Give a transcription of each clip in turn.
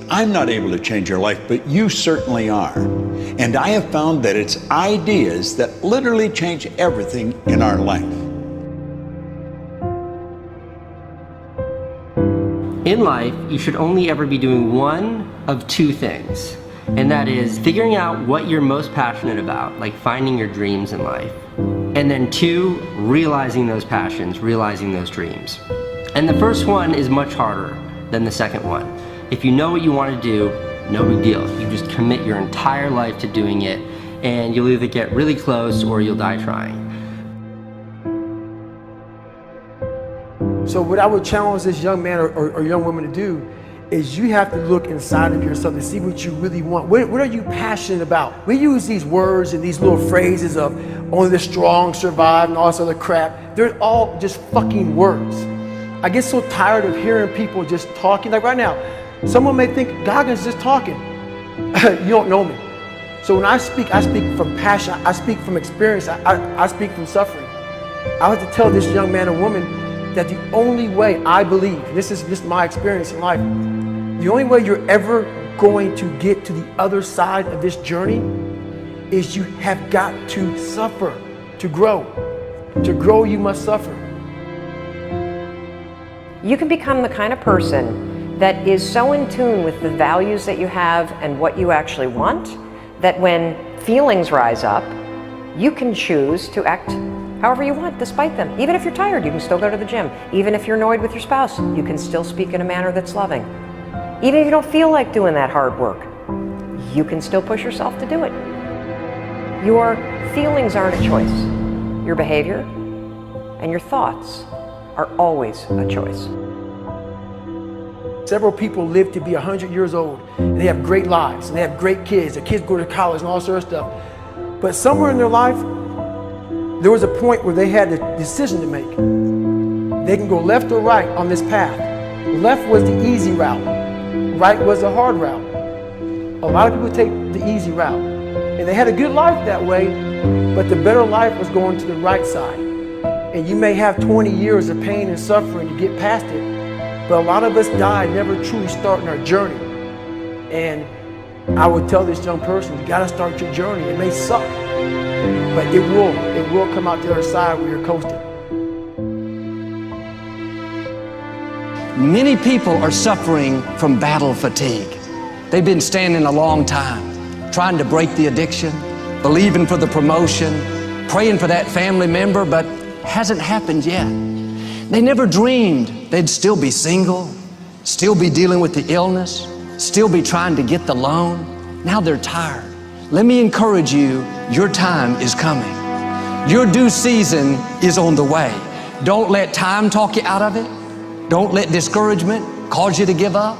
I'm not able to change your life, but you certainly are. And I have found that it's ideas that literally change everything in our life. In life, you should only ever be doing one of two things, and that is figuring out what you're most passionate about, like finding your dreams in life. And then two, realizing those passions, realizing those dreams. And the first one is much harder than the second one. If you know what you want to do, no big deal. You just commit your entire life to doing it, and you'll either get really close or you'll die trying. So what I would challenge this young man or young woman to do is you have to look inside of yourself and see what you really want. What are you passionate about? We use these words and these little phrases of only the strong survive and all this other crap. They're all just fucking words. I get so tired of hearing people just talking. Like right now, someone may think Goggins just talking. You don't know me. So when I speak from passion. I speak from experience. I speak from suffering. I have to tell this young man or woman that the only way I believe, this is just my experience in life, the only way you're ever going to get to the other side of this journey is you have got to suffer to grow. To grow, you must suffer. You can become the kind of person that is so in tune with the values that you have and what you actually want, that when feelings rise up, you can choose to act however you want despite them. Even if you're tired, you can still go to the gym. Even if you're annoyed with your spouse, you can still speak in a manner that's loving. Even if you don't feel like doing that hard work, you can still push yourself to do it. Your feelings aren't a choice. Your behavior and your thoughts are always a choice. Several people live to be 100 years old and they have great lives and they have great kids. Their kids go to college and all sorts of stuff. But somewhere in their life, there was a point where they had a decision to make. They can go left or right on this path. Left was the easy route. Right was the hard route. A lot of people take the easy route. And they had a good life that way, but the better life was going to the right side. And you may have 20 years of pain and suffering to get past it, but a lot of us die never truly starting our journey. And I would tell this young person, you gotta start your journey. It may suck, but it will come out the other side where you're coasting. Many people are suffering from battle fatigue. They've been standing a long time, trying to break the addiction, believing for the promotion, praying for that family member, but hasn't happened yet. They never dreamed they'd still be single, still be dealing with the illness, still be trying to get the loan. Now they're tired. Let me encourage you, your time is coming. Your due season is on the way. Don't let time talk you out of it. Don't let discouragement cause you to give up.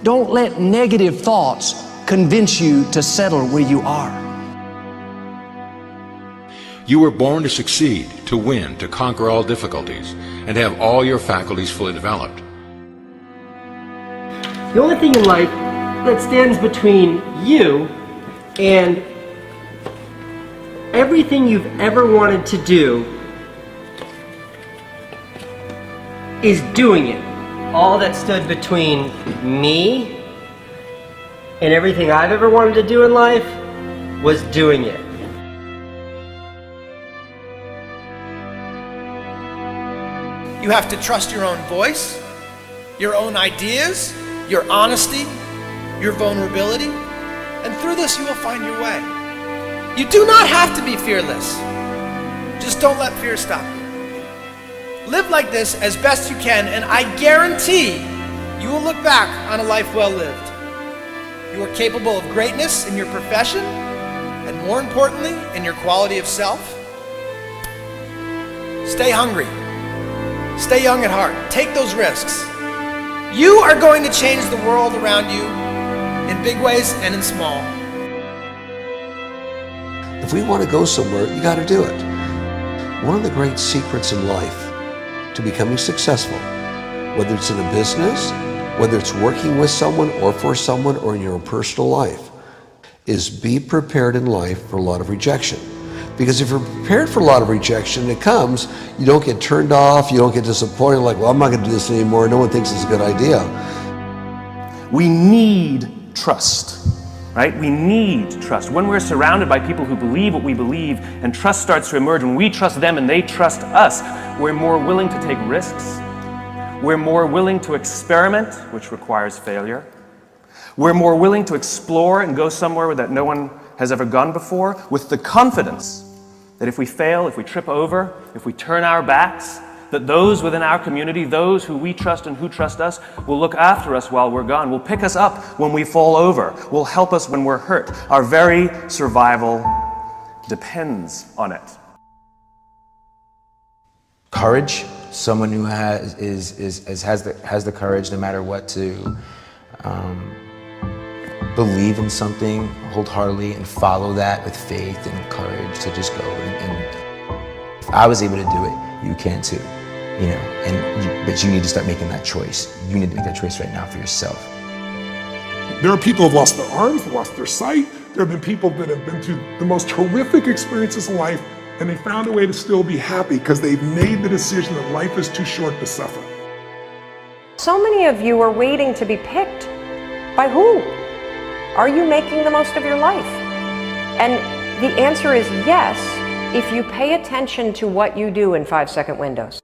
Don't let negative thoughts convince you to settle where you are. You were born to succeed, to win, to conquer all difficulties, and to have all your faculties fully developed. The only thing in life that stands between you and everything you've ever wanted to do is doing it. All that stood between me and everything I've ever wanted to do in life was doing it. You have to trust your own voice, your own ideas, your honesty, your vulnerability, and through this you will find your way. You do not have to be fearless. Just don't let fear stop you. Live like this as best you can, and I guarantee you will look back on a life well lived. You are capable of greatness in your profession, and more importantly, in your quality of self. Stay hungry. Stay young at heart. Take those risks. You are going to change the world around you in big ways and in small. If we want to go somewhere, you got to do it. One of the great secrets in life to becoming successful, whether it's in a business, whether it's working with someone or for someone or in your own personal life, is be prepared in life for a lot of rejection. Because if you're prepared for a lot of rejection, it comes, you don't get turned off, you don't get disappointed, like, well, I'm not going to do this anymore, no one thinks it's a good idea. We need trust, right? We need trust. When we're surrounded by people who believe what we believe and trust starts to emerge, when we trust them and they trust us, we're more willing to take risks. We're more willing to experiment, which requires failure. We're more willing to explore and go somewhere that no one has ever gone before, with the confidence that if we fail, if we trip over, if we turn our backs, that those within our community, those who we trust and who trust us, will look after us while we're gone, will pick us up when we fall over, will help us when we're hurt. Our very survival depends on it. Courage, someone who has the courage no matter what to believe in something wholeheartedly and follow that with faith and courage to just go. And if I was able to do it, you can too. You know, but you need to start making that choice. You need to make that choice right now for yourself. There are people who have lost their arms, lost their sight. There have been people that have been through the most horrific experiences in life, and they found a way to still be happy because they've made the decision that life is too short to suffer. So many of you are waiting to be picked. By who? Are you making the most of your life? And the answer is yes, if you pay attention to what you do in 5-second windows.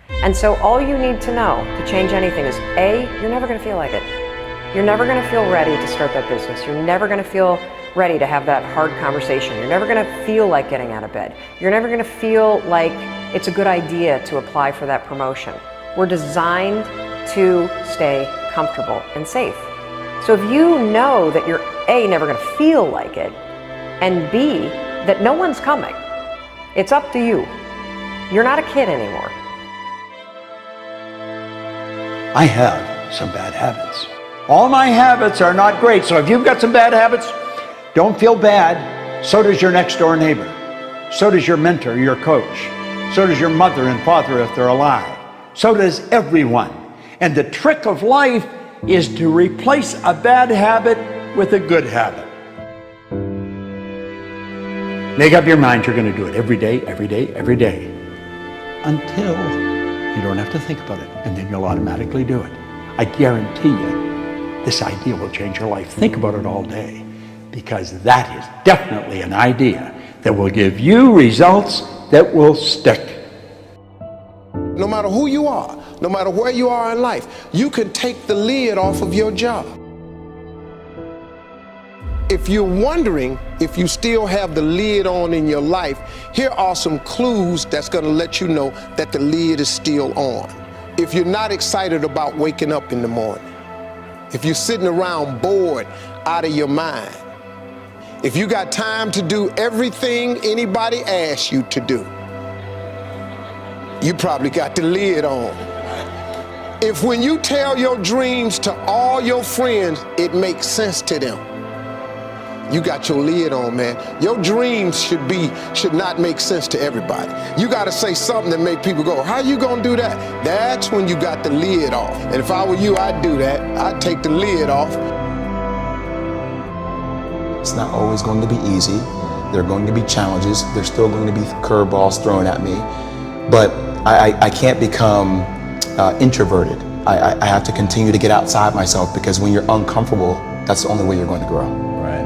And so all you need to know to change anything is A, you're never going to feel like it. You're never going to feel ready to start that business. You're never going to feel ready to have that hard conversation. You're never going to feel like getting out of bed. You're never going to feel like it's a good idea to apply for that promotion. We're designed to stay comfortable and safe. So if you know that you're A, never going to feel like it, and B, that no one's coming, it's up to you. You're not a kid anymore. I have some bad habits. All my habits are not great, so if you've got some bad habits, don't feel bad. So does your next door neighbor. So does your mentor, your coach. So does your mother and father if they're alive. So does everyone. And the trick of life is to replace a bad habit with a good habit. Make up your mind you're going to do it every day, every day, every day, until you don't have to think about it, and then you'll automatically do it. I guarantee you, this idea will change your life. Think about it all day, because that is definitely an idea that will give you results that will stick. No matter who you are, no matter where you are in life, you can take the lid off of your job. If you're wondering if you still have the lid on in your life, here are some clues that's going to let you know that the lid is still on. If you're not excited about waking up in the morning, if you're sitting around bored out of your mind, if you got time to do everything anybody asks you to do, you probably got the lid on. If when you tell your dreams to all your friends, it makes sense to them, you got your lid on, man. Your dreams should not make sense to everybody. You got to say something that make people go, how you gonna do that? That's when you got the lid off. And if I were you, I'd do that. I'd take the lid off. It's not always going to be easy. There are going to be challenges. There's still going to be curveballs thrown at me. But I can't become introverted. I have to continue to get outside myself, because when you're uncomfortable, that's the only way you're going to grow. Right.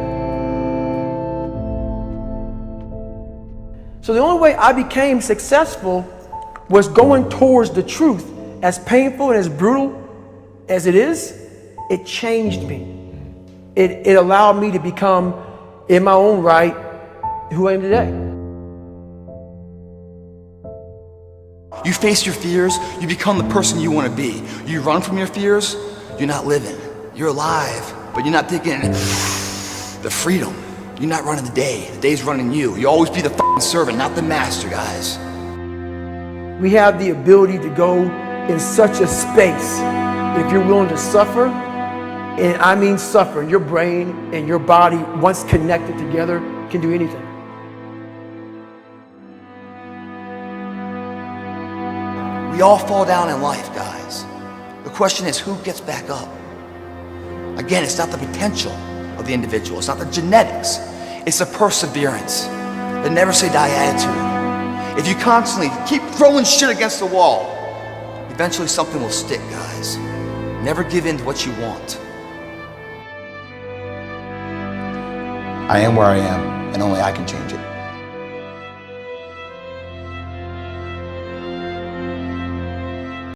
So the only way I became successful was going towards the truth. As painful and as brutal as it is, it changed me. It allowed me to become, in my own right, who I am today. You face your fears, you become the person you want to be. You run from your fears, you're not living. You're alive, but you're not taking the freedom. You're not running the day. The day's running you. You always be the fucking servant, not the master, guys. We have the ability to go in such a space if you're willing to suffer, and I mean suffer. Your brain and your body, once connected together, can do anything. We all fall down in life, guys. The question is, who gets back up? Again, it's not the potential of the individual. It's not the genetics. It's the perseverance, the never say die attitude. If you constantly keep throwing shit against the wall, eventually something will stick, guys. Never give in to what you want. I am where I am, and only I can change it.